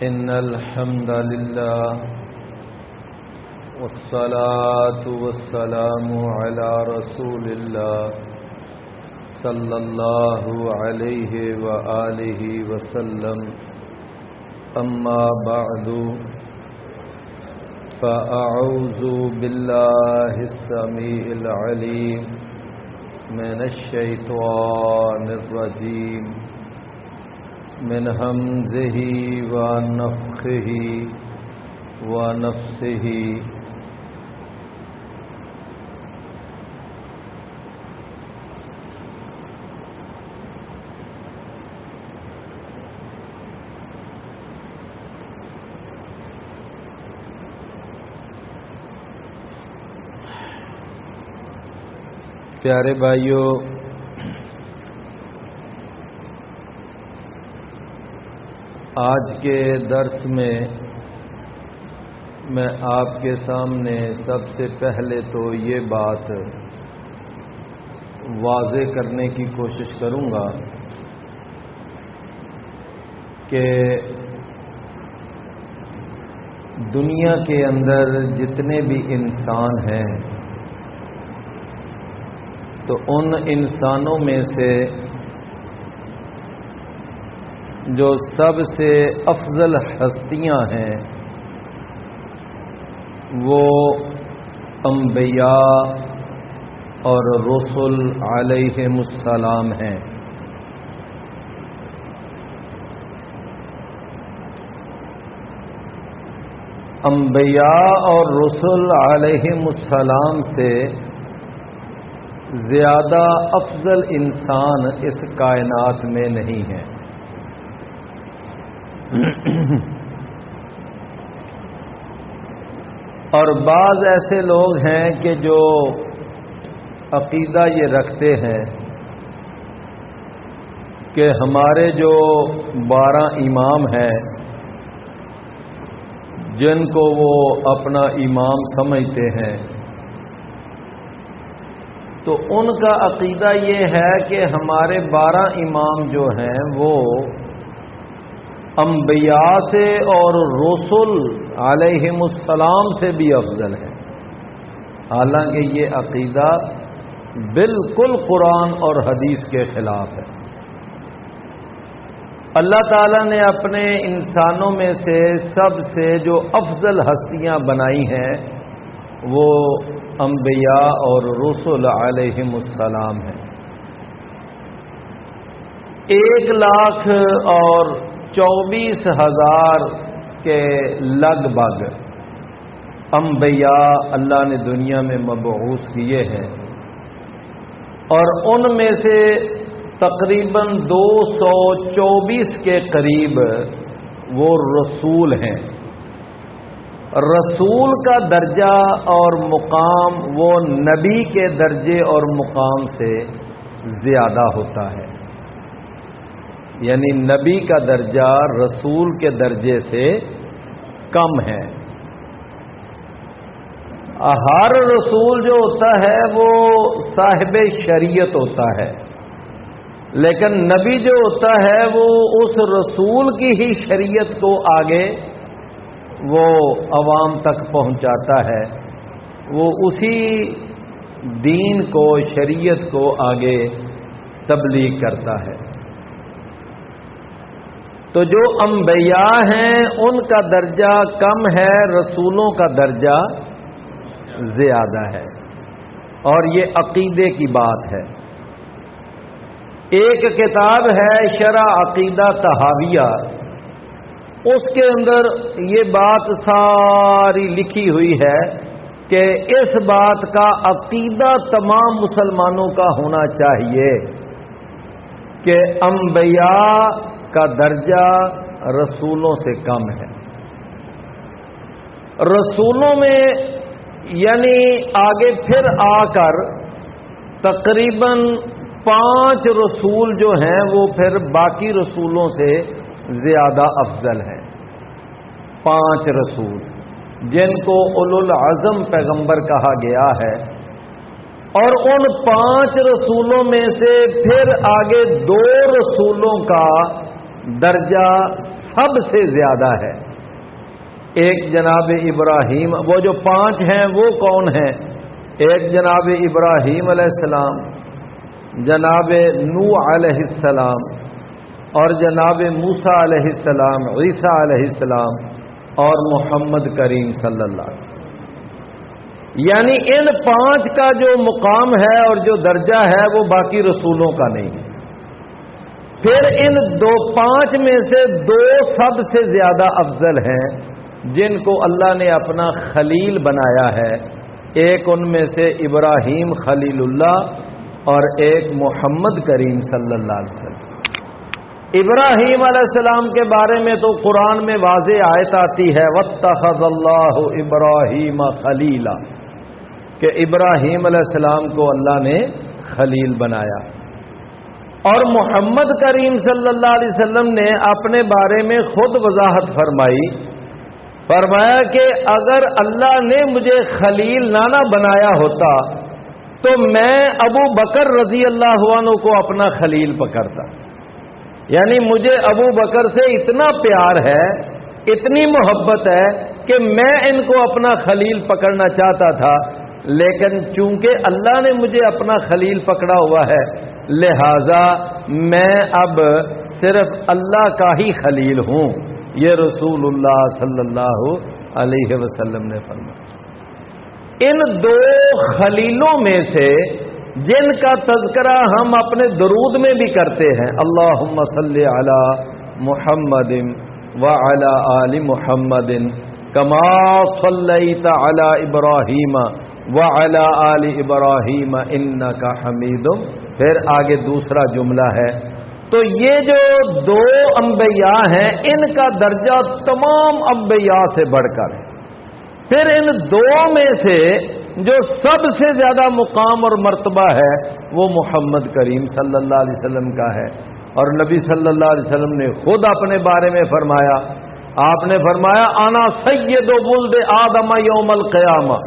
إن الحمد لله والصلاة والسلام على رسول الله صلى الله عليه وآله وسلم أما بعد فأعوذ بالله السميع العليم من الشيطان الرجيم من همزه ونفخه ونفسه پیارے بھائیوں، آج کے درس میں آپ کے سامنے سب سے پہلے تو یہ بات واضح کرنے کی کوشش کروں گا کہ دنیا کے اندر جتنے بھی انسان ہیں تو ان انسانوں میں سے جو سب سے افضل ہستیاں ہیں وہ انبیاء اور رسل علیہم السلام ہیں۔ انبیاء اور رسل علیہم السلام سے زیادہ افضل انسان اس کائنات میں نہیں ہے۔ اور بعض ایسے لوگ ہیں کہ جو عقیدہ یہ رکھتے ہیں کہ ہمارے جو 12 امام ہیں جن کو وہ اپنا امام سمجھتے ہیں، تو ان کا عقیدہ یہ ہے کہ ہمارے 12 امام جو ہیں وہ انبیاء سے اور رسل علیہم السلام سے بھی افضل ہے، حالانکہ یہ عقیدہ بالکل قرآن اور حدیث کے خلاف ہے۔ اللہ تعالیٰ نے اپنے انسانوں میں سے سب سے جو افضل ہستیاں بنائی ہیں وہ انبیاء اور رسل علیہم السلام ہیں۔ 1,24,000 کے لگ بھگ انبیاء اللہ نے دنیا میں مبعوث کیے ہیں، اور ان میں سے تقریباً 224 کے قریب وہ رسول ہیں۔ رسول کا درجہ اور مقام وہ نبی کے درجے اور مقام سے زیادہ ہوتا ہے، یعنی نبی کا درجہ رسول کے درجے سے کم ہے۔ ہر رسول جو ہوتا ہے وہ صاحب شریعت ہوتا ہے، لیکن نبی جو ہوتا ہے وہ اس رسول کی ہی شریعت کو آگے وہ عوام تک پہنچاتا ہے، وہ اسی دین کو، شریعت کو آگے تبلیغ کرتا ہے۔ تو جو انبیاء ہیں ان کا درجہ کم ہے، رسولوں کا درجہ زیادہ ہے، اور یہ عقیدے کی بات ہے۔ ایک کتاب ہے شرح عقیدہ طحاویہ، اس کے اندر یہ بات ساری لکھی ہوئی ہے کہ اس بات کا عقیدہ تمام مسلمانوں کا ہونا چاہیے کہ انبیاء کا درجہ رسولوں سے کم ہے۔ رسولوں میں یعنی آگے پھر آ کر تقریباً 5 رسول جو ہیں وہ پھر باقی رسولوں سے زیادہ افضل ہیں۔ 5 رسول جن کو اولو العزم پیغمبر کہا گیا ہے، اور ان 5 رسولوں میں سے پھر آگے 2 رسولوں کا درجہ سب سے زیادہ ہے۔ ایک جناب ابراہیم، وہ جو 5 ہیں وہ کون ہیں؟ ایک جناب ابراہیم علیہ السلام، جناب نوح علیہ السلام، اور جناب موسیٰ علیہ السلام، عیسیٰ علیہ السلام، اور محمد کریم صلی اللہ علیہ وسلم۔ یعنی ان 5 کا جو مقام ہے اور جو درجہ ہے وہ باقی رسولوں کا نہیں ہے۔ پھر ان 5 میں سے 2 سب سے زیادہ افضل ہیں جن کو اللہ نے اپنا خلیل بنایا ہے۔ ایک ان میں سے ابراہیم خلیل اللہ اور ایک محمد کریم صلی اللہ علیہ وسلم۔ ابراہیم علیہ السلام کے بارے میں تو قرآن میں واضح آیت آتی ہے وَاتَّخَذَ اللَّهُ إِبْرَاهِيمَ خَلِيلًا، کہ ابراہیم علیہ السلام کو اللہ نے خلیل بنایا۔ اور محمد کریم صلی اللہ علیہ وسلم نے اپنے بارے میں خود وضاحت فرمایا کہ اگر اللہ نے مجھے خلیل نہ بنایا ہوتا تو میں ابو بکر رضی اللہ عنہ کو اپنا خلیل پکڑتا۔ یعنی مجھے ابو بکر سے اتنا پیار ہے، اتنی محبت ہے کہ میں ان کو اپنا خلیل پکڑنا چاہتا تھا، لیکن چونکہ اللہ نے مجھے اپنا خلیل پکڑا ہوا ہے لہذا میں اب صرف اللہ کا ہی خلیل ہوں۔ یہ رسول اللہ صلی اللہ علیہ وسلم نے فرمایا۔ ان 2 خلیلوں میں سے جن کا تذکرہ ہم اپنے درود میں بھی کرتے ہیں، اللہم صلی علی محمد وعلی آل محمد کما صلیت علی ابراہیم وعلی آل ابراہیم انک حمید، پھر آگے دوسرا جملہ ہے۔ تو یہ جو 2 انبیاء ہیں ان کا درجہ تمام انبیاء سے بڑھ کر ہے۔ پھر ان 2 میں سے جو سب سے زیادہ مقام اور مرتبہ ہے وہ محمد کریم صلی اللہ علیہ وسلم کا ہے۔ اور نبی صلی اللہ علیہ وسلم نے خود اپنے بارے میں فرمایا، آپ نے فرمایا انا سید ولد آدم یوم القیامہ،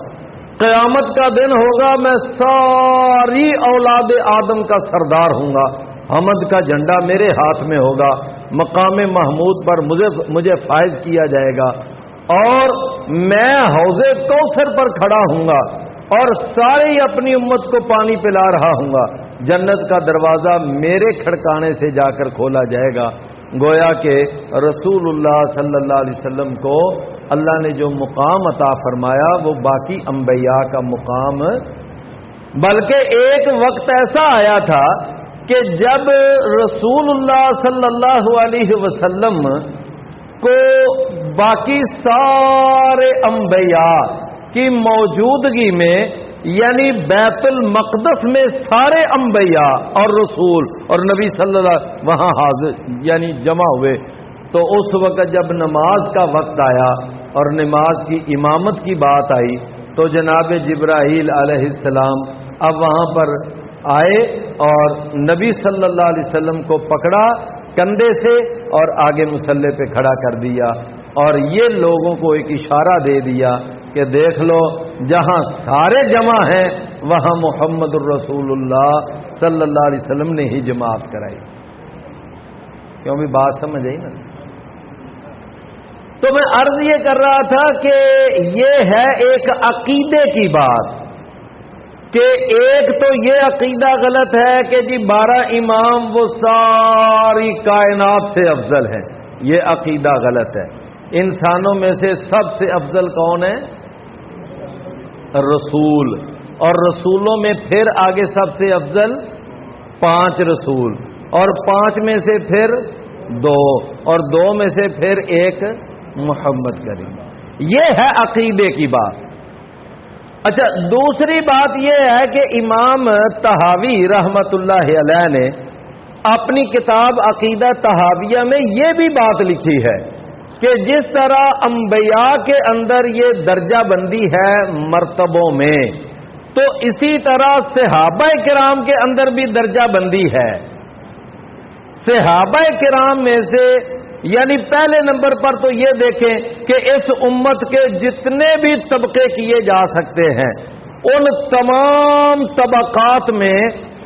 قیامت کا دن ہوگا میں ساری اولاد آدم کا سردار ہوں گا، حمد کا جھنڈا میرے ہاتھ میں ہوگا، مقام محمود پر مجھے فائز کیا جائے گا، اور میں حوض کوثر پر کھڑا ہوں گا اور ساری اپنی امت کو پانی پلا رہا ہوں گا، جنت کا دروازہ میرے کھڑکانے سے جا کر کھولا جائے گا۔ گویا کہ رسول اللہ صلی اللہ علیہ وسلم کو اللہ نے جو مقام عطا فرمایا وہ باقی انبیاء کا مقام، بلکہ ایک وقت ایسا آیا تھا کہ جب رسول اللہ صلی اللہ علیہ وسلم کو باقی سارے انبیاء کی موجودگی میں، یعنی بیت المقدس میں سارے انبیاء اور رسول اور نبی صلی اللہ علیہ وسلم وہاں حاضر یعنی جمع ہوئے، تو اس وقت جب نماز کا وقت آیا اور نماز کی امامت کی بات آئی تو جناب جبرائیل علیہ السلام اب وہاں پر آئے اور نبی صلی اللہ علیہ وسلم کو پکڑا کندھے سے اور آگے مصلی پہ کھڑا کر دیا، اور یہ لوگوں کو ایک اشارہ دے دیا کہ دیکھ لو جہاں سارے جمع ہیں وہاں محمد الرسول اللہ صلی اللہ علیہ وسلم نے ہی جماعت کرائی۔ کیوں بھی بات سمجھ آئی نا؟ تو میں عرض یہ کر رہا تھا کہ یہ ہے ایک عقیدے کی بات کہ ایک تو یہ عقیدہ غلط ہے کہ جی 12 امام وہ ساری کائنات سے افضل ہیں، یہ عقیدہ غلط ہے۔ انسانوں میں سے سب سے افضل کون ہے؟ رسول، اور رسولوں میں پھر آگے سب سے افضل 5 رسول، اور 5 میں سے پھر 2، اور 2 میں سے پھر 1 محمد کریم۔ یہ ہے عقیدے کی بات۔ اچھا، دوسری بات یہ ہے کہ امام طحاوی رحمت اللہ علیہ نے اپنی کتاب عقیدہ طحاویہ میں یہ بھی بات لکھی ہے کہ جس طرح انبیاء کے اندر یہ درجہ بندی ہے مرتبوں میں، تو اسی طرح صحابہ کرام کے اندر بھی درجہ بندی ہے۔ صحابہ کرام میں سے یعنی پہلے نمبر پر تو یہ دیکھیں کہ اس امت کے جتنے بھی طبقے کیے جا سکتے ہیں ان تمام طبقات میں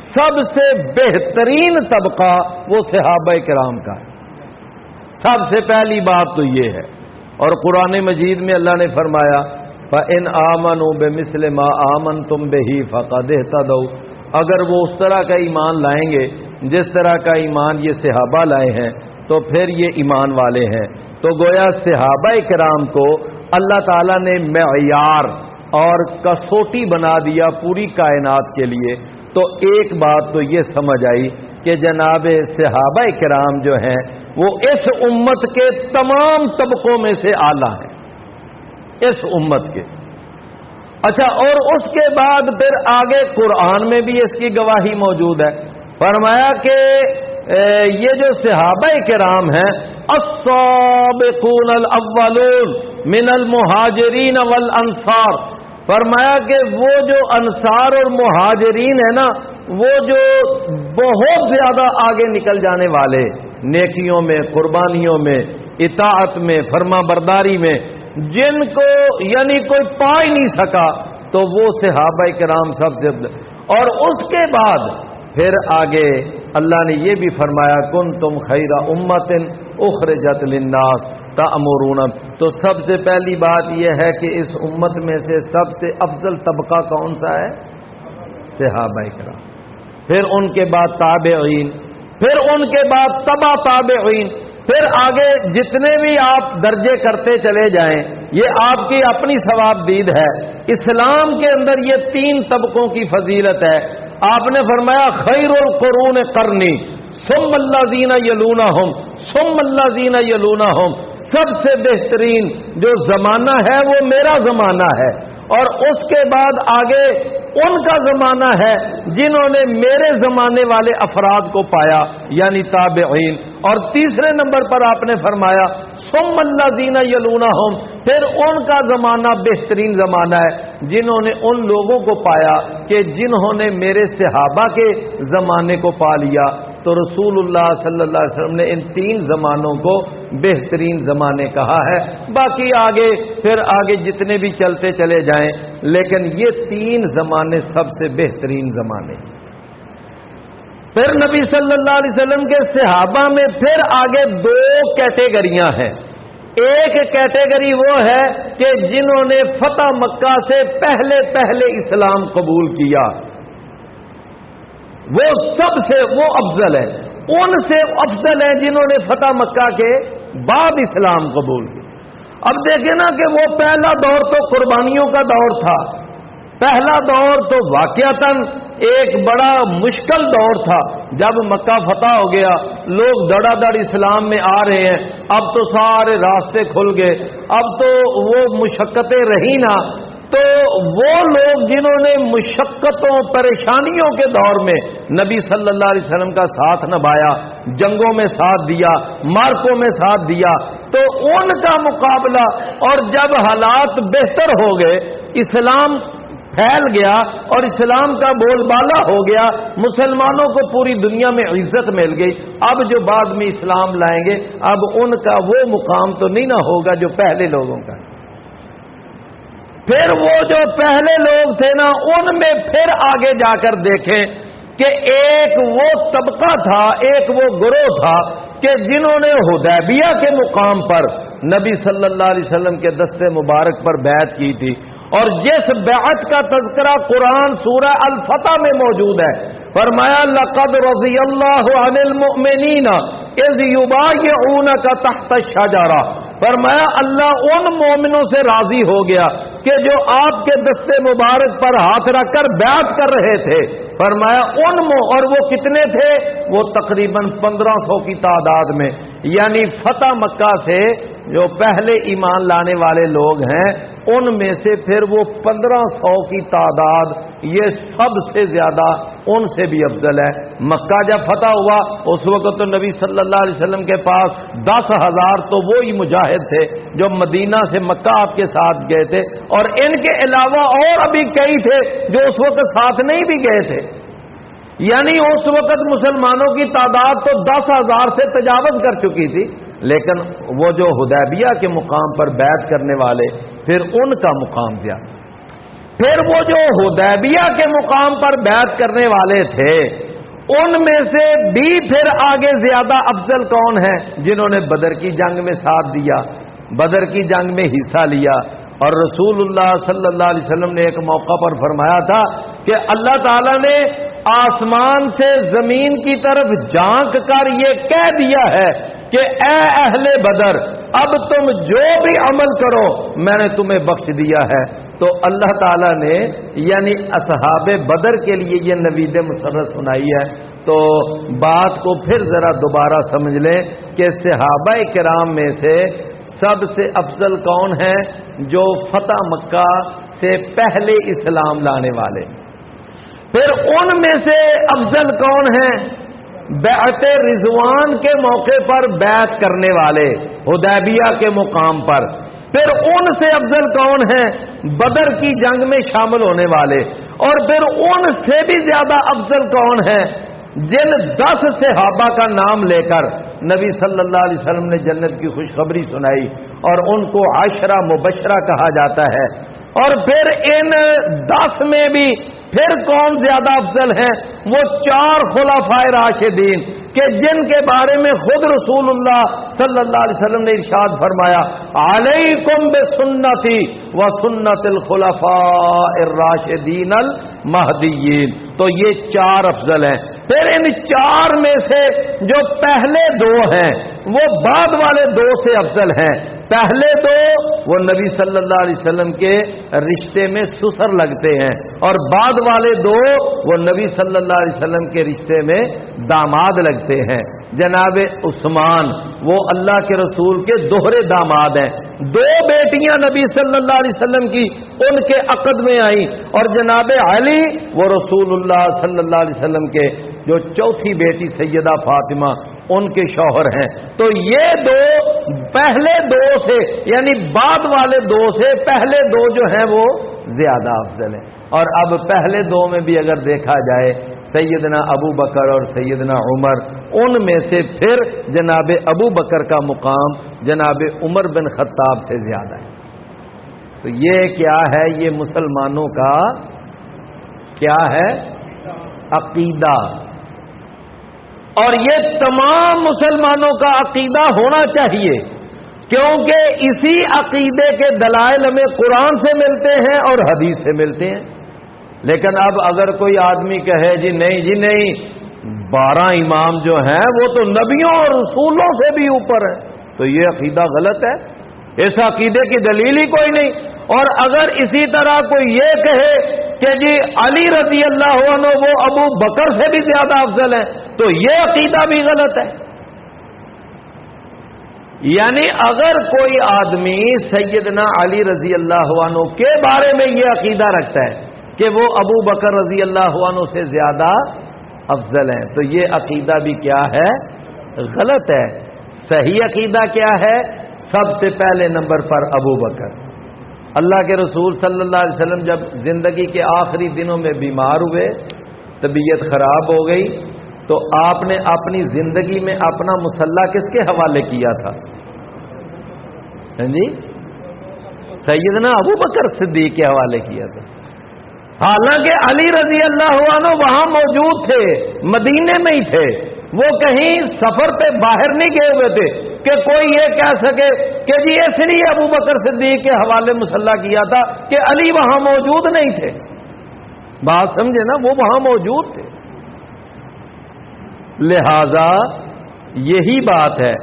سب سے بہترین طبقہ وہ صحابہ کرام کا ہے۔ سب سے پہلی بات تو یہ ہے. اور قرآن مجید میں اللہ نے فرمایا فَإِنْ آمَنُوا بِمِثْلِ مَا آمَنْتُمْ بِهِ فَقَدْ اهْتَدَوْا. اگر وہ اس طرح کا ایمان لائیں گے جس طرح کا ایمان یہ صحابہ لائے ہیں تو پھر یہ ایمان والے ہیں. تو گویا صحابہ کرام کو اللہ تعالیٰ نے معیار اور کسوٹی بنا دیا پوری کائنات کے لیے. تو ایک بات تو یہ سمجھ آئی کہ جناب صحابہ کرام جو ہیں وہ اس امت کے تمام طبقوں میں سے اعلیٰ ہیں اس امت کے. اچھا، اور اس کے بعد پھر آگے قرآن میں بھی اس کی گواہی موجود ہے. فرمایا کہ یہ جو صحابہ کرام ہیں السابقون الاولون من المہاجرین والانصار، فرمایا کہ وہ جو انصار اور مہاجرین ہیں نا، وہ جو بہت زیادہ آگے نکل جانے والے نیکیوں میں، قربانیوں میں، اطاعت میں، فرما برداری میں، جن کو یعنی کوئی پا ہی نہیں سکا، تو وہ صحابہ کرام سب سے. اور اس کے بعد پھر آگے اللہ نے یہ بھی فرمایا کنتم خیر امت اخرجت للناس تأمرون. تو سب سے پہلی بات یہ ہے کہ اس امت میں سے سب سے افضل طبقہ کون سا ہے؟ صحابہ کرام. پھر ان کے بعد تابعین، پھر ان کے بعد تبع تابعین، پھر آگے جتنے بھی آپ درجے کرتے چلے جائیں یہ آپ کی اپنی ثواب دید ہے. اسلام کے اندر یہ 3 طبقوں کی فضیلت ہے. آپ نے فرمایا خیر القرون قرنی ثم الذین یلونہم ثم الذین یلونہم. سب سے بہترین جو زمانہ ہے وہ میرا زمانہ ہے، اور اس کے بعد آگے ان کا زمانہ ہے جنہوں نے میرے زمانے والے افراد کو پایا یعنی تابعین. اور تیسرے نمبر پر آپ نے فرمایا ثم الذین یلونہم، پھر ان کا زمانہ بہترین زمانہ ہے جنہوں نے ان لوگوں کو پایا کہ جنہوں نے میرے صحابہ کے زمانے کو پا لیا. تو رسول اللہ صلی اللہ علیہ وسلم نے ان 3 زمانوں کو بہترین زمانے کہا ہے. باقی آگے پھر آگے جتنے بھی چلتے چلے جائیں، لیکن یہ 3 زمانے سب سے بہترین زمانے. پھر نبی صلی اللہ علیہ وسلم کے صحابہ میں پھر آگے 2 کیٹیگریاں ہیں. ایک کیٹیگری وہ ہے کہ جنہوں نے فتح مکہ سے پہلے اسلام قبول کیا، وہ سب سے وہ افضل ہے. ان سے افضل ہیں جنہوں نے فتح مکہ کے بعد اسلام قبول کیا. اب دیکھیں نا کہ وہ پہلا دور تو قربانیوں کا دور تھا. پہلا دور تو واقعتاً ایک بڑا مشکل دور تھا. جب مکہ فتح ہو گیا لوگ دڑا دڑ اسلام میں آ رہے ہیں. اب تو سارے راستے کھل گئے، اب تو وہ مشقتیں رہی نہ. تو وہ لوگ جنہوں نے مشقتوں پریشانیوں کے دور میں نبی صلی اللہ علیہ وسلم کا ساتھ نبھایا، جنگوں میں ساتھ دیا، مارکوں میں ساتھ دیا، تو ان کا مقابلہ. اور جب حالات بہتر ہو گئے، اسلام پھیل گیا اور اسلام کا بول بالا ہو گیا، مسلمانوں کو پوری دنیا میں عزت مل گئی، اب جو بعد میں اسلام لائیں گے اب ان کا وہ مقام تو نہیں نہ ہوگا جو پہلے لوگوں کا. پھر وہ جو پہلے لوگ تھے نا، ان میں پھر آگے جا کر دیکھیں کہ ایک وہ طبقہ تھا، ایک وہ گروہ تھا کہ جنہوں نے حدیبیہ کے مقام پر نبی صلی اللہ علیہ وسلم کے دست مبارک پر بیعت کی تھی. اور جس بیعت کا تذکرہ قرآن سورہ الفتح میں موجود ہے، فرمایا لقد رضی اللہ عن المؤمنین اذ یبایعونک تحت الشجرہ. فرمایا اللہ ان مومنوں سے راضی ہو گیا کہ جو آپ کے دستے مبارک پر ہاتھ رکھ کر بیعت کر رہے تھے. فرمایا اور وہ کتنے تھے؟ وہ تقریباً 1500 کی تعداد میں. یعنی فتح مکہ سے جو پہلے ایمان لانے والے لوگ ہیں ان میں سے پھر وہ 1500 کی تعداد یہ سب سے زیادہ ان سے بھی افضل ہے. مکہ جب فتح ہوا اس وقت تو نبی صلی اللہ علیہ وسلم کے پاس 10,000 تو وہی مجاہد تھے جو مدینہ سے مکہ آپ کے ساتھ گئے تھے، اور ان کے علاوہ اور ابھی کئی تھے جو اس وقت ساتھ نہیں بھی گئے تھے. یعنی اس وقت مسلمانوں کی تعداد تو 10,000 سے تجاوز کر چکی تھی. لیکن وہ جو حدیبیہ کے مقام پر بیعت کرنے والے پھر ان کا مقام دیا. پھر وہ جو حدیبیہ کے مقام پر بیعت کرنے والے تھے ان میں سے بھی پھر آگے زیادہ افضل کون ہیں؟ جنہوں نے بدر کی جنگ میں ساتھ دیا، بدر کی جنگ میں حصہ لیا. اور رسول اللہ صلی اللہ علیہ وسلم نے ایک موقع پر فرمایا تھا کہ اللہ تعالیٰ نے آسمان سے زمین کی طرف جھانک کر یہ کہہ دیا ہے کہ اے اہل بدر، اب تم جو بھی عمل کرو میں نے تمہیں بخش دیا ہے. تو اللہ تعالیٰ نے یعنی اصحاب بدر کے لیے یہ نوید مسرت سنائی ہے. تو بات کو پھر ذرا دوبارہ سمجھ لیں کہ صحابہ کرام میں سے سب سے افضل کون ہیں؟ جو فتح مکہ سے پہلے اسلام لانے والے. پھر ان میں سے افضل کون ہیں؟ بیعت رضوان کے موقع پر بیعت کرنے والے، حدیبیہ کے مقام پر. پھر ان سے افضل کون ہیں؟ بدر کی جنگ میں شامل ہونے والے. اور پھر ان سے بھی زیادہ افضل کون ہیں؟ جن 10 صحابہ کا نام لے کر نبی صلی اللہ علیہ وسلم نے جنت کی خوشخبری سنائی اور ان کو عشرہ مبشرہ کہا جاتا ہے. اور پھر ان 10 میں بھی پھر کون زیادہ افضل ہیں؟ وہ 4 خلفائے راشدین کہ جن کے بارے میں خود رسول اللہ صلی اللہ علیہ وسلم نے ارشاد فرمایا علیکم بسنتی و سنت الخلفاء الراشدین المہدیین. تو یہ 4 افضل ہیں. پھر ان 4 میں سے جو پہلے 2 ہیں وہ بعد والے 2 سے افضل ہیں. پہلے 2 وہ نبی صلی اللہ علیہ وسلم کے رشتے میں سسر لگتے ہیں اور بعد والے 2 وہ نبی صلی اللہ علیہ وسلم کے رشتے میں داماد لگتے ہیں. جناب عثمان وہ اللہ کے رسول کے دوہرے داماد ہیں. 2 بیٹیاں نبی صلی اللہ علیہ وسلم کی ان کے عقد میں آئیں اور جناب علی وہ رسول اللہ صلی اللہ علیہ وسلم کے جو 4تھی بیٹی سیدہ فاطمہ ان کے شوہر ہیں. تو یہ 2 پہلے 2 سے یعنی بعد والے 2 سے پہلے 2 جو ہیں وہ زیادہ افضل ہیں. اور اب پہلے 2 میں بھی اگر دیکھا جائے سیدنا ابو بکر اور سیدنا عمر، ان میں سے پھر جناب ابو بکر کا مقام جناب عمر بن خطاب سے زیادہ ہے. تو یہ کیا ہے؟ یہ مسلمانوں کا کیا ہے؟ عقیدہ. اور یہ تمام مسلمانوں کا عقیدہ ہونا چاہیے کیونکہ اسی عقیدے کے دلائل ہمیں قرآن سے ملتے ہیں اور حدیث سے ملتے ہیں. لیکن اب اگر کوئی آدمی کہے جی نہیں 12 امام جو ہیں وہ تو نبیوں اور رسولوں سے بھی اوپر ہیں، تو یہ عقیدہ غلط ہے. اس عقیدے کی دلیل ہی کوئی نہیں. اور اگر اسی طرح کوئی یہ کہے کہ جی علی رضی اللہ عنہ وہ ابو بکر سے بھی زیادہ افضل ہیں، تو یہ عقیدہ بھی غلط ہے. یعنی اگر کوئی آدمی سیدنا علی رضی اللہ عنہ کے بارے میں یہ عقیدہ رکھتا ہے کہ وہ ابو بکر رضی اللہ عنہ سے زیادہ افضل ہیں، تو یہ عقیدہ بھی کیا ہے؟ غلط ہے. صحیح عقیدہ کیا ہے؟ سب سے پہلے نمبر پر ابو بکر. اللہ کے رسول صلی اللہ علیہ وسلم جب زندگی کے آخری دنوں میں بیمار ہوئے، طبیعت خراب ہو گئی، تو آپ نے اپنی زندگی میں اپنا مصلح کس کے حوالے کیا تھا؟ جی سیدنا ابو بکر صدیق کے حوالے کیا تھا. حالانکہ علی رضی اللہ عنہ وہاں موجود تھے، مدینے میں ہی تھے، وہ کہیں سفر پہ باہر نہیں گئے ہوئے تھے کہ کوئی یہ کہہ سکے کہ جی اس لیے ابو بکر صدیق کے حوالے مصلح کیا تھا کہ علی وہاں موجود نہیں تھے. بات سمجھے نا، وہ وہاں موجود تھے. لہذا یہی بات ہے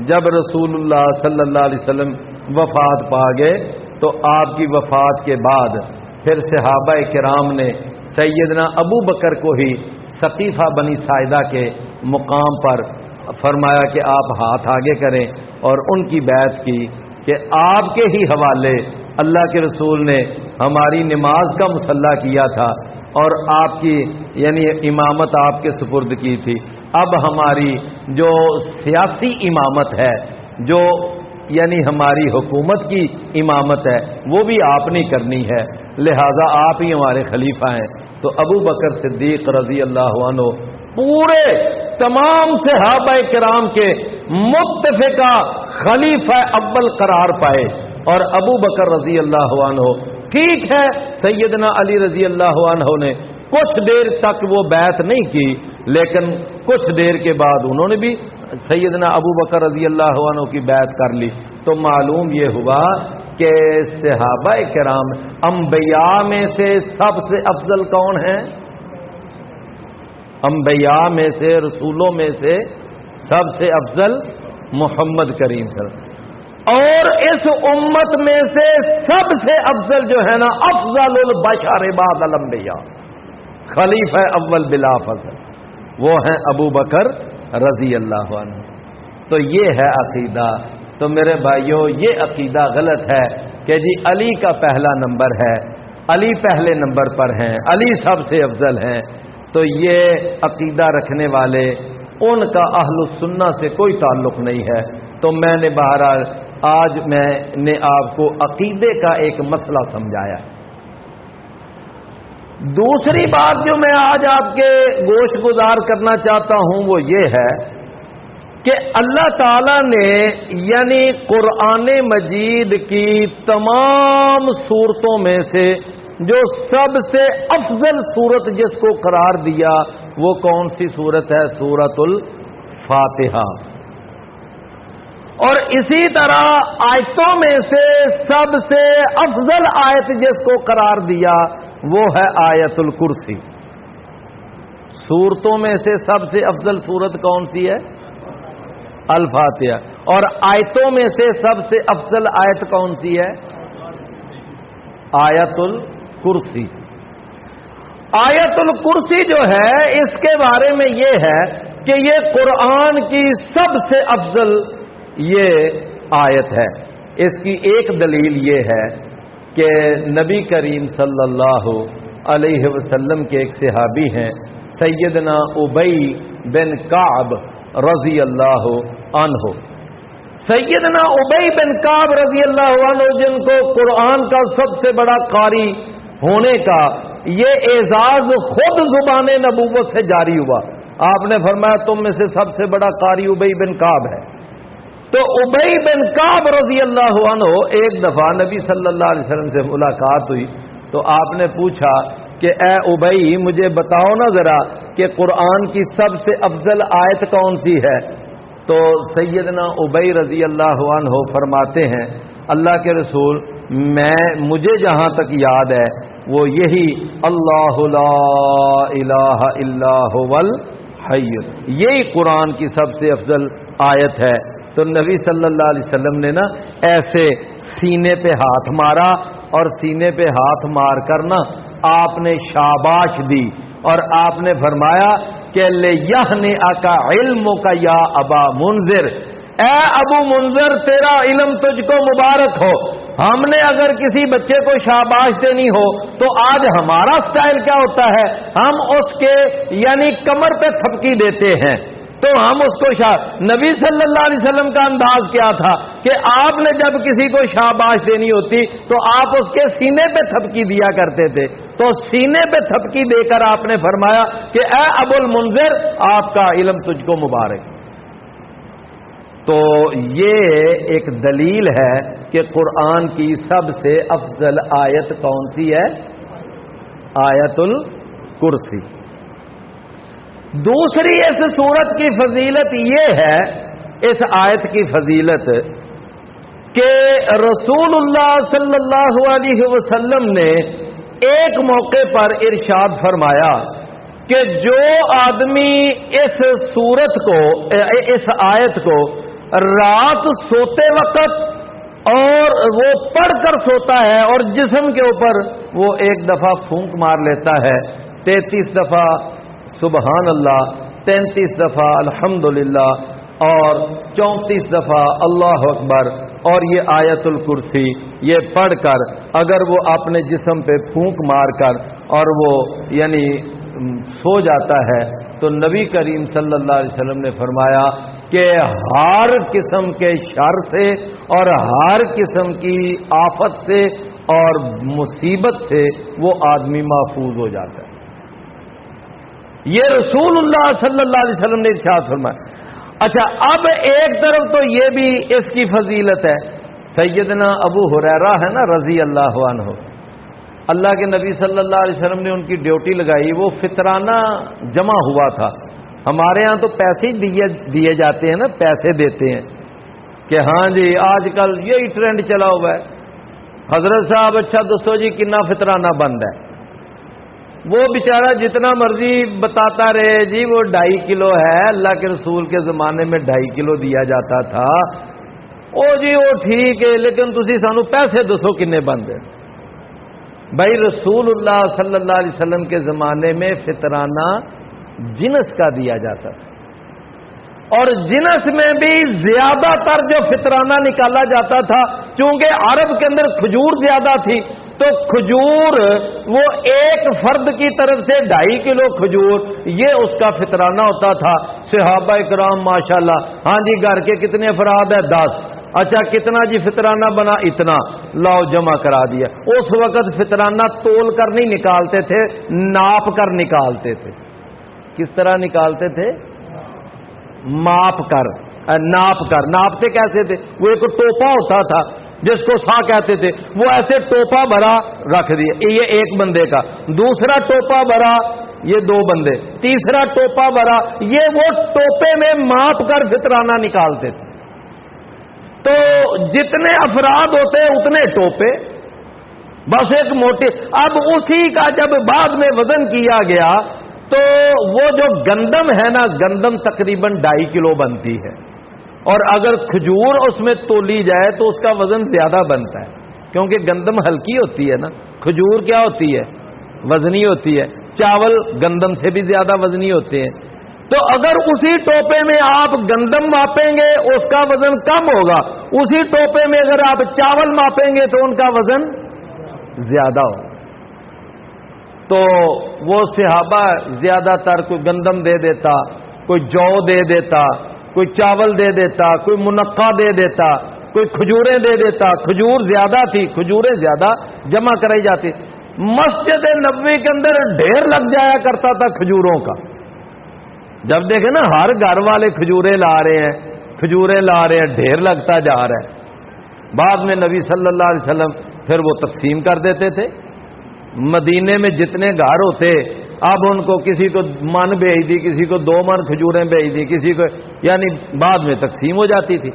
جب رسول اللہ صلی اللہ علیہ وسلم وفات پا گئے تو آپ کی وفات کے بعد پھر صحابہ کرام نے سیدنا ابو بکر کو ہی سقیفہ بنی ساعدہ کے مقام پر فرمایا کہ آپ ہاتھ آگے کریں اور ان کی بیعت کی کہ آپ کے ہی حوالے اللہ کے رسول نے ہماری نماز کا مصلح کیا تھا اور آپ کی یعنی امامت آپ کے سپرد کی تھی. اب ہماری جو سیاسی امامت ہے، جو یعنی ہماری حکومت کی امامت ہے، وہ بھی آپ نے کرنی ہے، لہذا آپ ہی ہمارے خلیفہ ہیں. تو ابو بکر صدیق رضی اللہ عنہ پورے تمام صحابہ کرام کے متفقہ خلیفہ اول قرار پائے. اور ابو بکر رضی اللہ عنہ، ٹھیک ہے سیدنا علی رضی اللہ عنہ نے کچھ دیر تک وہ بیعت نہیں کی، لیکن کچھ دیر کے بعد انہوں نے بھی سیدنا ابو بکر رضی اللہ عنہ کی بیعت کر لی. تو معلوم یہ ہوا کہ صحابہ کرام انبیاء میں سے سب سے افضل کون ہیں؟ انبیاء میں سے، رسولوں میں سے سب سے افضل محمد کریم صلی اللہ علیہ وسلم. اور اس امت میں سے سب سے افضل جو ہے نا، افضل البشر بعد الانبیاء، خلیفہ اول بلا فضل، وہ ہیں ابو بکر رضی اللہ عنہ. تو یہ ہے عقیدہ. تو میرے بھائیوں، یہ عقیدہ غلط ہے کہ جی علی کا پہلا نمبر ہے، علی پہلے نمبر پر ہیں، علی سب سے افضل ہیں. تو یہ عقیدہ رکھنے والے، ان کا اہل السنہ سے کوئی تعلق نہیں ہے. تو میں نے بہرحال آج میں نے آپ کو عقیدے کا ایک مسئلہ سمجھایا. دوسری بات جو میں آج آپ کے گوش گزار کرنا چاہتا ہوں وہ یہ ہے کہ اللہ تعالی نے یعنی قرآن مجید کی تمام صورتوں میں سے جو سب سے افضل صورت جس کو قرار دیا وہ کون سی صورت ہے؟ سورۃ الفاتحہ. اور اسی طرح آیتوں میں سے سب سے افضل آیت جس کو قرار دیا وہ ہے آیت الکرسی. صورتوں میں سے سب سے افضل صورت کون سی ہے؟ الفاتحہ. اور آیتوں میں سے سب سے افضل آیت کون سی ہے؟ آیت الکرسی. آیت الکرسی جو ہے اس کے بارے میں یہ ہے کہ یہ قرآن کی سب سے افضل یہ آیت ہے. اس کی ایک دلیل یہ ہے کہ نبی کریم صلی اللہ علیہ وسلم کے ایک صحابی ہیں سیدنا ابی بن کعب رضی اللہ عنہ. سیدنا ابی بن کعب رضی اللہ عنہ جن کو قرآن کا سب سے بڑا قاری ہونے کا یہ اعزاز خود زبان نبوت سے جاری ہوا. آپ نے فرمایا تم میں سے سب سے بڑا قاری ابی بن کعب ہے. تو ابی بن کعب رضی اللہ عنہ ایک دفعہ نبی صلی اللہ علیہ وسلم سے ملاقات ہوئی تو آپ نے پوچھا کہ اے ابی مجھے بتاؤ نا ذرا کہ قرآن کی سب سے افضل آیت کون سی ہے؟ تو سیدنا ابی رضی اللہ عنہ فرماتے ہیں اللہ کے رسول مجھے جہاں تک یاد ہے وہ یہی اللہ لا الہ الا هو الحی، یہی قرآن کی سب سے افضل آیت ہے. تو نبی صلی اللہ علیہ وسلم نے نا ایسے سینے پہ ہاتھ مارا اور سینے پہ ہاتھ مار کر نا آپ نے شاباش دی اور آپ نے فرمایا کہ لِيَهْنِئَكَ عِلْمُكَ یا ابا منذر، اے ابو منذر تیرا علم تجھ کو مبارک ہو. ہم نے اگر کسی بچے کو شاباش دینی ہو تو آج ہمارا سٹائل کیا ہوتا ہے؟ ہم اس کے یعنی کمر پہ تھپکی دیتے ہیں. تو ہم اس کو نبی صلی اللہ علیہ وسلم کا انداز کیا تھا کہ آپ نے جب کسی کو شاباش دینی ہوتی تو آپ اس کے سینے پہ تھپکی دیا کرتے تھے. تو سینے پہ تھپکی دے کر آپ نے فرمایا کہ اے ابو المنذر آپ کا علم تجھ کو مبارک. تو یہ ایک دلیل ہے کہ قرآن کی سب سے افضل آیت کون سی ہے؟ آیت الکرسی. دوسری اس سورت کی فضیلت یہ ہے، اس آیت کی فضیلت کہ رسول اللہ صلی اللہ علیہ وسلم نے ایک موقع پر ارشاد فرمایا کہ جو آدمی اس سورت کو، اس آیت کو رات سوتے وقت اور وہ پڑھ کر سوتا ہے اور جسم کے اوپر وہ ایک دفعہ پھونک مار لیتا ہے، 33 دفعہ سبحان اللہ، 33 دفعہ الحمدللہ اور 34 دفعہ اللہ اکبر اور یہ آیت الکرسی یہ پڑھ کر اگر وہ اپنے جسم پہ پھونک مار کر اور وہ یعنی سو جاتا ہے تو نبی کریم صلی اللہ علیہ وسلم نے فرمایا کہ ہر قسم کے شر سے اور ہر قسم کی آفت سے اور مصیبت سے وہ آدمی محفوظ ہو جاتا ہے. یہ رسول اللہ صلی اللہ علیہ وسلم نے ارشاد فرمایا. اچھا اب ایک طرف تو یہ بھی اس کی فضیلت ہے، سیدنا ابو ہریرہ ہے نا رضی اللہ عنہ، اللہ کے نبی صلی اللہ علیہ وسلم نے ان کی ڈیوٹی لگائی، وہ فطرانہ جمع ہوا تھا ہمارے ہاں تو پیسے ہی دیے جاتے ہیں نا، پیسے دیتے ہیں کہ ہاں جی آج کل یہی ٹرینڈ چلا ہوا ہے، حضرت صاحب اچھا دسو جی کنا فطرانہ بند ہے، وہ بیچارہ جتنا مرضی بتاتا رہے جی وہ 2.5 کلو ہے، اللہ کے رسول کے زمانے میں 2.5 کلو دیا جاتا تھا، او جی وہ ٹھیک ہے لیکن تسی سانو پیسے دسو کنے بند ہے۔ بھائی رسول اللہ صلی اللہ علیہ وسلم کے زمانے میں فطرانہ جنس کا دیا جاتا تھا، اور جنس میں بھی زیادہ تر جو فطرانہ نکالا جاتا تھا، چونکہ عرب کے اندر کھجور زیادہ تھی تو کھجور وہ ایک فرد کی طرف سے 2.5 کلو کھجور یہ اس کا فطرانہ ہوتا تھا۔ صحابہ کرام ماشاءاللہ، ہاں جی گھر کے کتنے افراد ہیں؟ 10، اچھا کتنا جی فطرانہ بنا؟ اتنا، لاؤ جمع کرا دیا۔ اس وقت فطرانہ تول کر نہیں نکالتے تھے، ناپ کر نکالتے تھے۔ کس طرح نکالتے تھے؟ ماپ کر، ناپ کر۔ ناپتے کیسے تھے؟ وہ ایک ٹوپا ہوتا تھا جس کو سا کہتے تھے، وہ ایسے ٹوپا بھرا رکھ دیا، یہ ایک بندے کا، دوسرا ٹوپا بھرا یہ 2 بندے، تیسرا ٹوپا بھرا، یہ وہ ٹوپے میں ماپ کر فطرانہ نکالتے تھے۔ تو جتنے افراد ہوتے اتنے ٹوپے، بس ایک موٹی۔ اب اسی کا جب بعد میں وزن کیا گیا تو وہ جو گندم ہے نا، گندم تقریباً 2.5 کلو بنتی ہے، اور اگر کھجور اس میں تولی جائے تو اس کا وزن زیادہ بنتا ہے، کیونکہ گندم ہلکی ہوتی ہے نا، کھجور کیا ہوتی ہے؟ وزنی ہوتی ہے، چاول گندم سے بھی زیادہ وزنی ہوتے ہیں۔ تو اگر اسی ٹوپے میں آپ گندم ماپیں گے اس کا وزن کم ہوگا، اسی ٹوپے میں اگر آپ چاول ماپیں گے تو ان کا وزن زیادہ ہوگا۔ تو وہ صحابہ زیادہ تر کوئی گندم دے دیتا، کوئی جو دے دیتا، کوئی چاول دے دیتا، کوئی منقع دے دیتا، کوئی کھجوریں دے دیتا۔ کھجور زیادہ تھی، کھجوریں زیادہ جمع کرائی جاتی۔ مسجد نبوی کے اندر ڈھیر لگ جایا کرتا تھا کھجوروں کا۔ جب دیکھیں نا ہر گھر والے کھجوریں لا رہے ہیں، کھجوریں لا رہے ہیں، ڈھیر لگتا جا رہا ہے۔ بعد میں نبی صلی اللہ علیہ وسلم پھر وہ تقسیم کر دیتے تھے۔ مدینے میں جتنے گھر ہوتے، اب ان کو کسی کو من بھیج دی، کسی کو 2 من کھجوریں بھیج دی، کسی کو، یعنی بعد میں تقسیم ہو جاتی تھی۔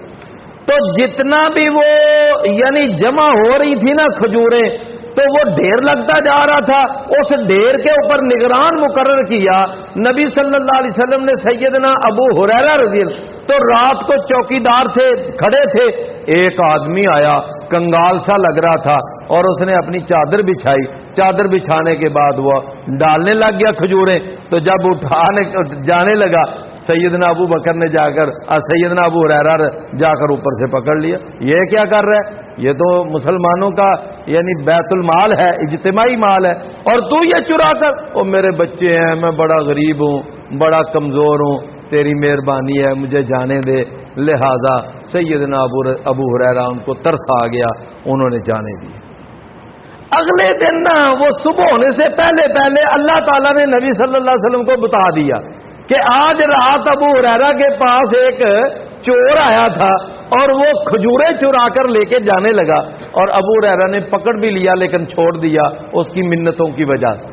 تو جتنا بھی وہ یعنی جمع ہو رہی تھی نا کھجوریں، تو وہ ڈھیر لگتا جا رہا تھا۔ اس ڈھیر کے اوپر نگران مقرر کیا نبی صلی اللہ علیہ وسلم نے سیدنا ابو ہریرہ رضی اللہ۔ تو رات کو چوکیدار تھے، کھڑے تھے، ایک آدمی آیا، کنگال سا لگ رہا تھا، اور اس نے اپنی چادر بچھائی۔ چادر بچھانے کے بعد وہ ڈالنے لگ گیا کھجوریں۔ تو جب اٹھانے جانے لگا، سیدنا ابو بکر نے جا کر، سیدنا ابو ہریرہ جا کر اوپر سے پکڑ لیا، یہ کیا کر رہا ہے؟ یہ تو مسلمانوں کا یعنی بیت المال ہے، اجتماعی مال ہے، اور تو یہ چرا کر، او میرے بچے ہیں، میں بڑا غریب ہوں، بڑا کمزور ہوں، تیری مہربانی ہے، مجھے جانے دے۔ لہذا سیدنا ابو ہریرہ ان کو ترس آ گیا، انہوں نے جانے دی۔ اگلے دن نا وہ صبح ہونے سے پہلے اللہ تعالیٰ نے نبی صلی اللہ علیہ وسلم کو بتا دیا کہ آج رات ابو ہریرہ کے پاس ایک چور آیا تھا اور وہ کھجوریں چرا کر لے کے جانے لگا، اور ابو ہریرہ نے پکڑ بھی لیا لیکن چھوڑ دیا اس کی منتوں کی وجہ سے۔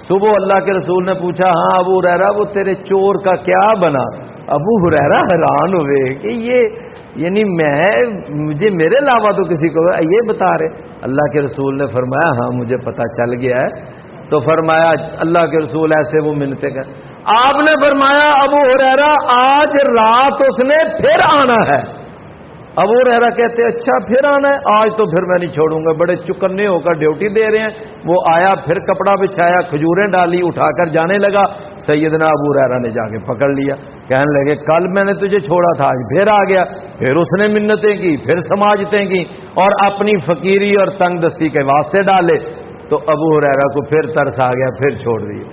صبح اللہ کے رسول نے پوچھا، ہاں ابو ہریرہ وہ تیرے چور کا کیا بنا؟ ابو ہریرہ حیران ہوئے کہ یہ یعنی مجھے میرے علاوہ تو کسی کو یہ بتا رہے۔ اللہ کے رسول نے فرمایا ہاں مجھے پتا چل گیا ہے۔ تو فرمایا اللہ کے رسول ایسے وہ منتیں کر، آپ نے فرمایا ابو ہریرہ آج رات اس نے پھر آنا ہے۔ ابو ہریرہ کہتے اچھا پھر آنا ہے، آج تو پھر میں نہیں چھوڑوں گا۔ بڑے چکنے ہو کر ڈیوٹی دے رہے ہیں۔ وہ آیا، پھر کپڑا بچھایا، کھجوریں ڈالی، اٹھا کر جانے لگا۔ سیدنا ابو ہریرہ نے جا کے پکڑ لیا، کہنے لگے کل میں نے تجھے چھوڑا تھا، آج پھر آ گیا۔ پھر اس نے منتیں کی، پھر سماجتیں کی، اور اپنی فقیری اور تنگ دستی کے واسطے ڈالے۔ تو ابو ہریرہ کو پھر ترس آ گیا، پھر چھوڑ دیا۔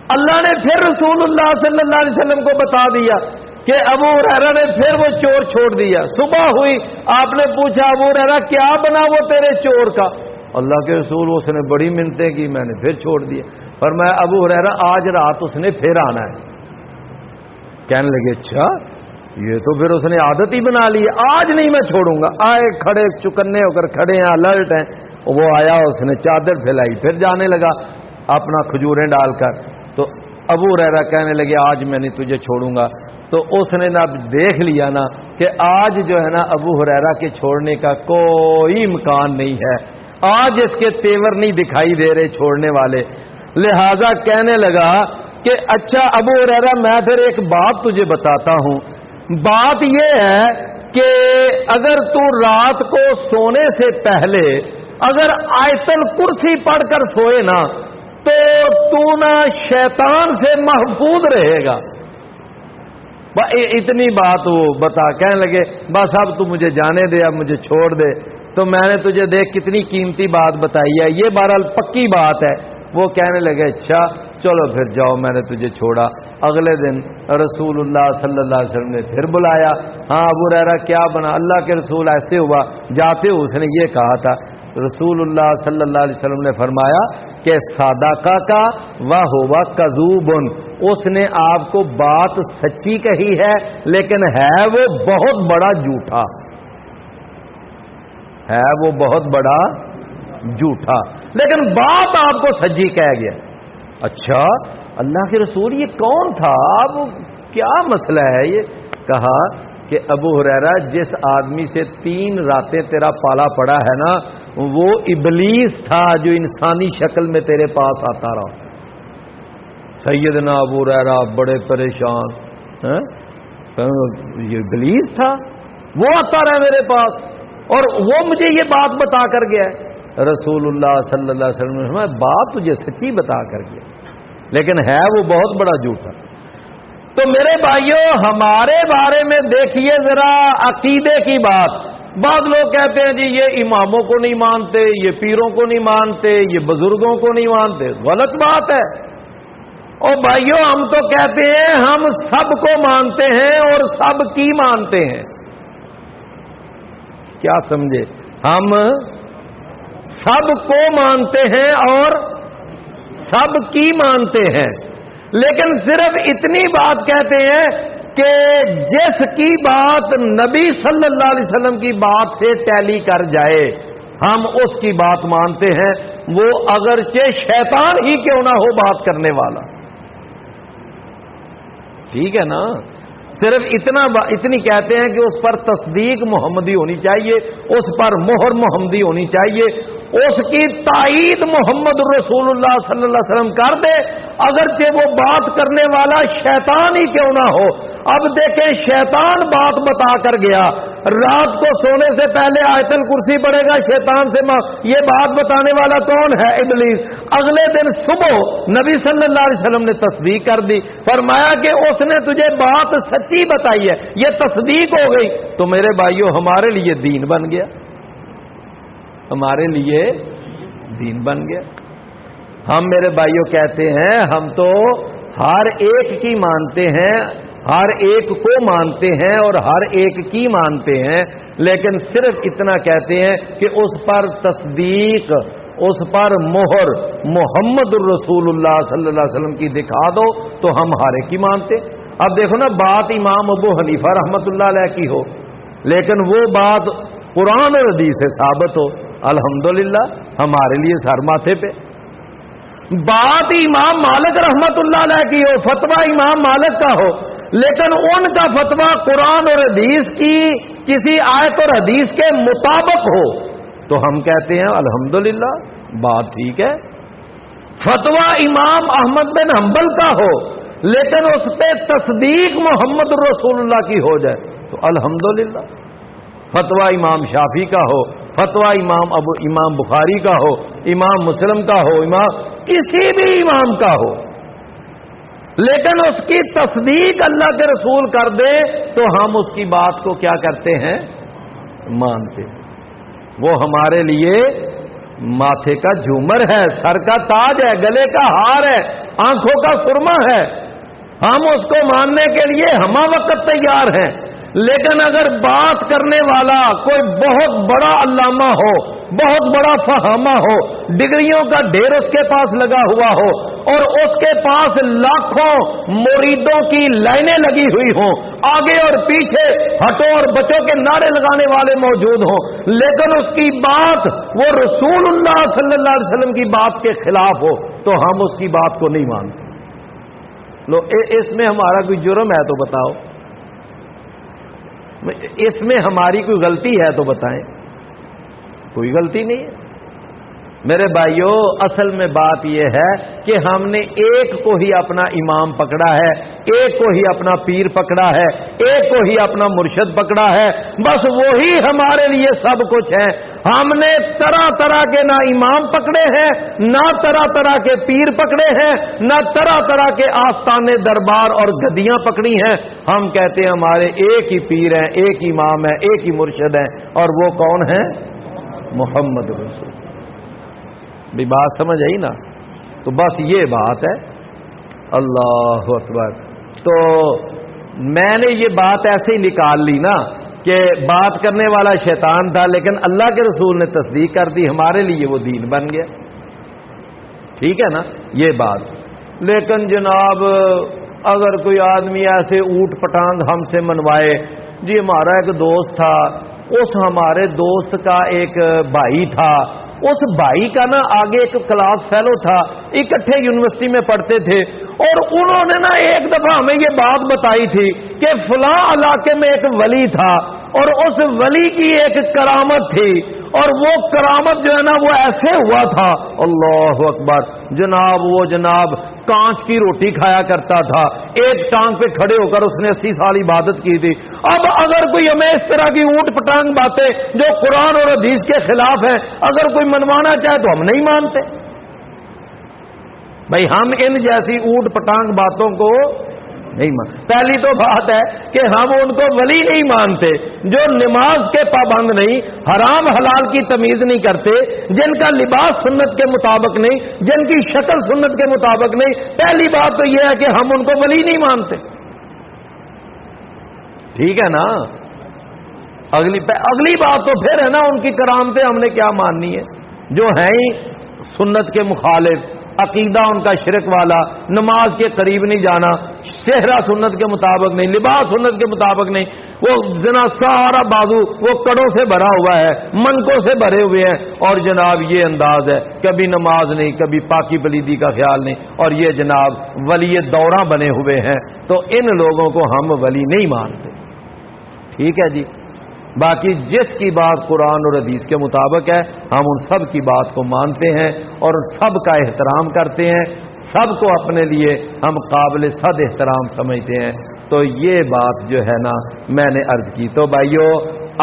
اللہ نے پھر رسول اللہ صلی اللہ علیہ وسلم کو بتا دیا کہ ابو ہریرہ نے پھر وہ چور چھوڑ دیا۔ صبح ہوئی، آپ نے پوچھا ابو ہریرہ کیا بنا وہ تیرے چور کا؟ اللہ کے رسول اس نے بڑی منتیں کی، میں نے پھر چھوڑ دیا۔ فرمایا ابو ہریرہ آج رات اس نے پھر آنا ہے۔ کہنے لگے اچھا یہ تو پھر اس نے عادت ہی بنا لی ہے، آج نہیں میں چھوڑوں گا۔ آئے کھڑے چکنے ہو کر کھڑے ہیں، الرٹ ہیں۔ وہ آیا، اس نے چادر پھیلائی، پھر جانے لگا اپنا کھجوریں ڈال کر۔ تو ابو ہریرہ کہنے لگے آج میں نہیں تجھے چھوڑوں گا. تو اس نے نا دیکھ لیا نا کہ آج جو ہے نا ابو ہریرہ کے چھوڑنے کا کوئی امکان نہیں ہے, آج اس کے تیور نہیں دکھائی دے رہے چھوڑنے والے. لہذا کہنے لگا کہ اچھا ابو ہریرہ میں پھر ایک بات تجھے بتاتا ہوں. بات یہ ہے کہ اگر تو رات کو سونے سے پہلے اگر آیت الکرسی پڑھ کر سوئے نا تو نہ شیطان سے محفوظ رہے گا. اتنی بات وہ بتا. کہنے لگے بس اب تو مجھے جانے دے, اب مجھے چھوڑ دے. تو میں نے تجھے دیکھ کتنی قیمتی بات بتائی ہے, یہ بہرحال پکی بات ہے. وہ کہنے لگے اچھا چلو پھر جاؤ, میں نے تجھے چھوڑا. اگلے دن رسول اللہ صلی اللہ علیہ وسلم نے پھر بلایا. ہاں ابو ہریرہ کیا بنا؟ اللہ کے رسول ایسے ہوا. جاتے اس نے یہ کہا تھا. رسول اللہ صلی اللہ علیہ وسلم نے فرمایا کہ صادقہ کا وہو کذوبن, اس نے آپ کو بات سچی کہی ہے لیکن ہے وہ بہت بڑا جھوٹا, ہے وہ بہت بڑا جھوٹا, لیکن بات آپ کو سچی کہہ گیا. اچھا اللہ کے رسول یہ کون تھا, اب کیا مسئلہ ہے یہ؟ کہا کہ ابو ہریرہ جس آدمی سے 3 راتیں تیرا پالا پڑا ہے نا وہ ابلیس تھا جو انسانی شکل میں تیرے پاس آتا رہا. سیدنا ابو ہریرہ بڑے پریشان, یہ ابلیس تھا, وہ آتا رہا میرے پاس اور وہ مجھے یہ بات بتا کر گیا. رسول اللہ صلی اللہ علیہ وسلم نے بات تجھے سچی بتا کر گیا لیکن ہے وہ بہت بڑا جھوٹا. تو میرے بھائیوں ہمارے بارے میں دیکھیے ذرا عقیدے کی بات. بعض لوگ کہتے ہیں جی یہ اماموں کو نہیں مانتے, یہ پیروں کو نہیں مانتے, یہ بزرگوں کو نہیں مانتے. غلط بات ہے. اور بھائیوں ہم تو کہتے ہیں ہم سب کو مانتے ہیں اور سب کی مانتے ہیں. کیا سمجھے؟ ہم سب کو مانتے ہیں اور سب کی مانتے ہیں, لیکن صرف اتنی بات کہتے ہیں کہ جس کی بات نبی صلی اللہ علیہ وسلم کی بات سے ٹیلی کر جائے ہم اس کی بات مانتے ہیں, وہ اگرچہ شیطان ہی کیوں نہ ہو بات کرنے والا. ٹھیک ہے نا؟ صرف اتنی کہتے ہیں کہ اس پر تصدیق محمدی ہونی چاہیے, اس پر مہر محمدی ہونی چاہیے, اس کی تائید محمد رسول اللہ صلی اللہ علیہ وسلم کر دے اگرچہ وہ بات کرنے والا شیطان ہی کیوں نہ ہو. اب دیکھیں شیطان بات بتا کر گیا, رات کو سونے سے پہلے آیت الکرسی پڑھے گا شیطان سے یہ بات بتانے والا کون ہے؟ ابلیس. اگلے دن صبح نبی صلی اللہ علیہ وسلم نے تصدیق کر دی, فرمایا کہ اس نے تجھے بات سچی بتائی ہے, یہ تصدیق ہو گئی. تو میرے بھائیوں ہمارے لیے دین بن گیا, ہمارے لیے دین بن گیا. ہم میرے بھائیوں کہتے ہیں ہم تو ہر ایک کی مانتے ہیں, ہر ایک کو مانتے ہیں اور ہر ایک کی مانتے ہیں, لیکن صرف اتنا کہتے ہیں کہ اس پر تصدیق, اس پر مہر محمد الرسول اللہ صلی اللہ علیہ وسلم کی دکھا دو تو ہم ہر ایک کی مانتے. اب دیکھو نا بات امام ابو حنیفہ رحمۃ اللہ علیہ کی ہو لیکن وہ بات قرآن اور حدیث سے ثابت ہو, الحمدللہ ہمارے لیے سر ماتھے پہ. بات امام مالک رحمت اللہ علیہ کی ہو, فتویٰ امام مالک کا ہو, لیکن ان کا فتویٰ قرآن اور حدیث کی کسی آیت اور حدیث کے مطابق ہو تو ہم کہتے ہیں الحمدللہ بات ٹھیک ہے. فتویٰ امام احمد بن حنبل کا ہو لیکن اس پہ تصدیق محمد رسول اللہ کی ہو جائے تو الحمدللہ. فتویٰ امام شافعی کا ہو, فتویٰ امام بخاری کا ہو, امام مسلم کا ہو, امام کسی بھی امام کا ہو, لیکن اس کی تصدیق اللہ کے رسول کر دے تو ہم اس کی بات کو کیا کرتے ہیں؟ مانتے. وہ ہمارے لیے ماتھے کا جھومر ہے, سر کا تاج ہے, گلے کا ہار ہے, آنکھوں کا سرما ہے. ہم اس کو ماننے کے لیے ہمہ وقت تیار ہیں. لیکن اگر بات کرنے والا کوئی بہت بڑا علامہ ہو, بہت بڑا فہامہ ہو, ڈگریوں کا ڈھیر اس کے پاس لگا ہوا ہو اور اس کے پاس لاکھوں مریدوں کی لائنیں لگی ہوئی ہوں, آگے اور پیچھے ہٹو اور بچوں کے نعرے لگانے والے موجود ہوں, لیکن اس کی بات وہ رسول اللہ صلی اللہ علیہ وسلم کی بات کے خلاف ہو تو ہم اس کی بات کو نہیں مانتے. لو اس میں ہمارا کوئی جرم ہے تو بتاؤ، اس میں ہماری کوئی غلطی ہے تو بتائیں۔ کوئی غلطی نہیں ہے میرے بھائیوں۔ اصل میں بات یہ ہے کہ ہم نے ایک کو ہی اپنا امام پکڑا ہے، ایک کو ہی اپنا پیر پکڑا ہے، ایک کو ہی اپنا مرشد پکڑا ہے، بس وہی ہمارے لیے سب کچھ ہے۔ ہم نے طرح طرح کے نہ امام پکڑے ہیں، نہ طرح طرح کے پیر پکڑے ہیں، نہ طرح طرح کے آستانے دربار اور گدیاں پکڑی ہیں۔ ہم کہتے ہیں ہمارے ایک ہی پیر ہیں، ایک ہی امام ہے، ایک ہی مرشد ہے، اور وہ کون ہے؟ محمد رسول۔ بھی بات سمجھ آئی نا؟ تو بس یہ بات ہے۔ اللہ اکبر۔ تو میں نے یہ بات ایسے ہی نکال لی نا کہ بات کرنے والا شیطان تھا، لیکن اللہ کے رسول نے تصدیق کر دی، ہمارے لیے وہ دین بن گیا۔ ٹھیک ہے نا یہ بات؟ لیکن جناب اگر کوئی آدمی ایسے اوٹ پٹانگ ہم سے منوائے، جی ہمارا ایک دوست تھا، اس ہمارے دوست کا ایک بھائی تھا، اس بھائی کا نا آگے ایک کلاس فیلو تھا، اکٹھے یونیورسٹی میں پڑھتے تھے، اور انہوں نے نا ایک دفعہ ہمیں یہ بات بتائی تھی کہ فلاں علاقے میں ایک ولی تھا، اور اس ولی کی ایک کرامت تھی، اور وہ کرامت جو ہے نا وہ ایسے ہوا تھا، اللہ اکبر، جناب وہ جناب کانچ کی روٹی کھایا کرتا تھا، ایک ٹانگ پہ کھڑے ہو کر اس نے 80 سال عبادت کی تھی۔ اب اگر کوئی ہمیں اس طرح کی اونٹ پٹانگ باتیں جو قرآن اور حدیث کے خلاف ہیں اگر کوئی منوانا چاہے تو ہم نہیں مانتے۔ بھائی ہم ان جیسی اونٹ پٹانگ باتوں کو نہیں مانتے۔ پہلی تو بات ہے کہ ہم ان کو ولی نہیں مانتے جو نماز کے پابند نہیں، حرام حلال کی تمیز نہیں کرتے، جن کا لباس سنت کے مطابق نہیں، جن کی شکل سنت کے مطابق نہیں۔ پہلی بات تو یہ ہے کہ ہم ان کو ولی نہیں مانتے۔ ٹھیک ہے نا؟ اگلی بات تو پھر ہے نا ان کی کرامتیں ہم نے کیا ماننی ہے جو ہیں ہی سنت کے مخالف، عقیدہ ان کا شرک والا، نماز کے قریب نہیں جانا، چہرہ سنت کے مطابق نہیں، لباس سنت کے مطابق نہیں، وہ زنا سارا بازو وہ کڑوں سے بھرا ہوا ہے، منکوں سے بھرے ہوئے ہیں، اور جناب یہ انداز ہے، کبھی نماز نہیں، کبھی پاکی پلیدی کا خیال نہیں، اور یہ جناب ولی دوراں بنے ہوئے ہیں۔ تو ان لوگوں کو ہم ولی نہیں مانتے۔ ٹھیک ہے جی؟ باقی جس کی بات قرآن اور حدیث کے مطابق ہے ہم ان سب کی بات کو مانتے ہیں اور سب کا احترام کرتے ہیں، سب کو اپنے لیے ہم قابل صد احترام سمجھتے ہیں۔ تو یہ بات جو ہے نا میں نے عرض کی۔ تو بھائیو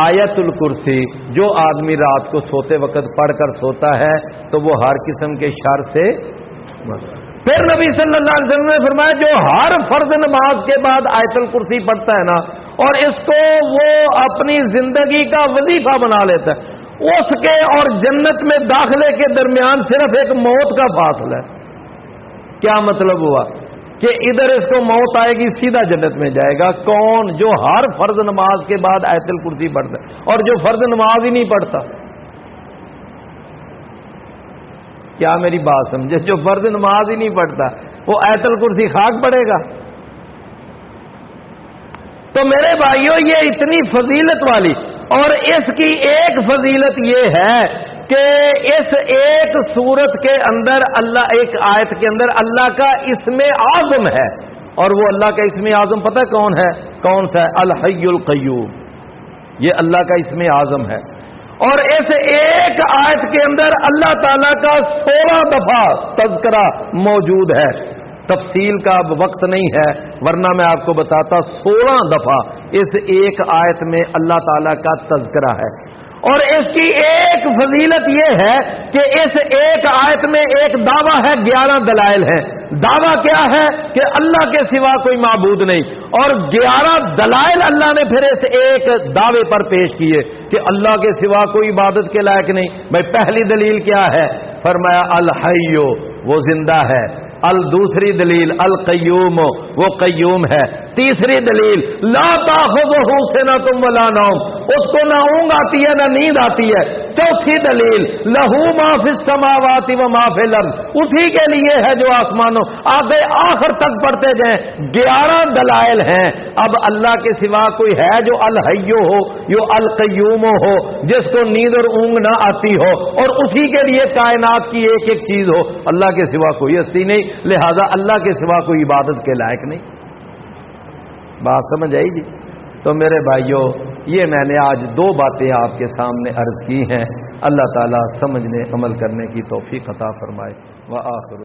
آیت الکرسی جو آدمی رات کو سوتے وقت پڑھ کر سوتا ہے تو وہ ہر قسم کے شر سے۔ پھر نبی صلی اللہ علیہ وسلم نے فرمایا جو ہر فرض نماز کے بعد آیت الکرسی پڑھتا ہے نا اور اس کو وہ اپنی زندگی کا وظیفہ بنا لیتا ہے، اس کے اور جنت میں داخلے کے درمیان صرف ایک موت کا فاصلہ ہے۔ کیا مطلب ہوا کہ ادھر اس کو موت آئے گی سیدھا جنت میں جائے گا۔ کون؟ جو ہر فرض نماز کے بعد آیت الکرسی پڑھتا ہے، اور جو فرض نماز ہی نہیں پڑھتا۔ کیا میری بات سمجھے؟ جو فرض نماز ہی نہیں پڑھتا وہ آیت الکرسی خاک پڑے گا؟ تو میرے بھائیوں یہ اتنی فضیلت والی، اور اس کی ایک فضیلت یہ ہے کہ اس ایک سورت کے اندر اللہ، ایک آیت کے اندر اللہ کا اسم اعظم ہے، اور وہ اللہ کا اسم اعظم پتہ کون ہے؟ کون سا ہے؟ الحی القیوم۔ یہ اللہ کا اسم اعظم ہے، اور اس ایک آیت کے اندر اللہ تعالیٰ کا 16 دفعہ تذکرہ موجود ہے۔ تفصیل کا اب وقت نہیں ہے ورنہ میں آپ کو بتاتا، 16 دفعہ اس ایک آیت میں اللہ تعالیٰ کا تذکرہ ہے۔ اور اس کی ایک فضیلت یہ ہے کہ اس ایک آیت میں ایک دعویٰ ہے، 11 دلائل ہیں۔ دعویٰ کیا ہے؟ کہ اللہ کے سوا کوئی معبود نہیں، اور 11 دلائل اللہ نے پھر اس ایک دعوے پر پیش کیے کہ اللہ کے سوا کوئی عبادت کے لائق نہیں۔ بھائی پہلی دلیل کیا ہے؟ فرمایا الحیو، وہ زندہ ہے۔ دوسری دلیل القیوم، وہ قیوم ہے۔ تیسری دلیل لا تاخذہ سنۃ ولا نوم، اس کو نہ اونگ آتی ہے نہ نیند آتی ہے۔ چوتھی دلیل لہو ما فی السماوات و ما فی الارض، اسی کے لیے ہے جو آسمانوں، آگے آخر تک پڑھتے جائیں 11 دلائل ہیں۔ اب اللہ کے سوا کوئی ہے جو الحیو ہو، جو القیوم ہو، جس کو نیند اور اونگ نہ آتی ہو، اور اسی کے لیے کائنات کی ایک ایک چیز ہو؟ اللہ کے سوا کوئی ہستی نہیں، لہذا اللہ کے سوا کوئی عبادت کے لائق نہیں۔ بات سمجھ آئی جی؟ تو میرے بھائیوں، یہ میں نے آج 2 باتیں آپ کے سامنے عرض کی ہیں۔ اللہ تعالیٰ سمجھنے عمل کرنے کی توفیق عطا فرمائے۔ وآخر